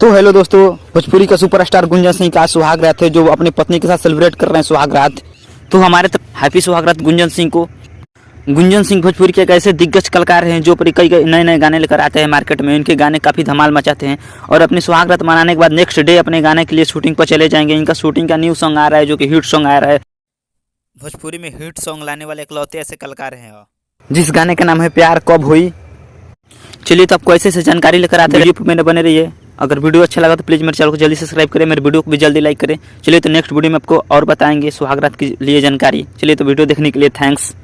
तो हेलो दोस्तों, भोजपुरी का सुपरस्टार गुंजन सिंह का आज सुहाग रात है, जो अपनी पत्नी के साथ सेलिब्रेट कर रहे हैं सुहाग रात। तो हमारे तरफ हैप्पी सुहाग रात गुंजन सिंह को। गुंजन सिंह भोजपुरी के एक ऐसे दिग्गज कलाकार हैं जो कई नए नए गाने लेकर आते हैं मार्केट में। इनके गाने काफ़ी धमाल मचाते हैं और अपनी सुहाग रात मनाने के बाद नेक्स्ट डे अपने गाने के लिए शूटिंग पर चले जाएंगे। इनका शूटिंग का न्यू सॉन्ग आ रहा है जो कि हिट सॉन्ग आ रहा है। भोजपुरी में हिट सॉन्ग लाने वाले इकलौते ऐसे कलाकार हैं जिस गाने का नाम है प्यार कब हुई। चलिए तो आपको ऐसे जानकारी लेकर आते हैं, वीडियो मैंने बने रहिए। अगर वीडियो अच्छा लगा तो प्लीज़ मेरे चैनल को जल्दी सब्सक्राइब करें, मेरे वीडियो को भी जल्दी लाइक करें। चलिए तो नेक्स्ट वीडियो में आपको और बताएंगे सुहाग रात के लिए जानकारी। चलिए तो वीडियो देखने के लिए थैंक्स।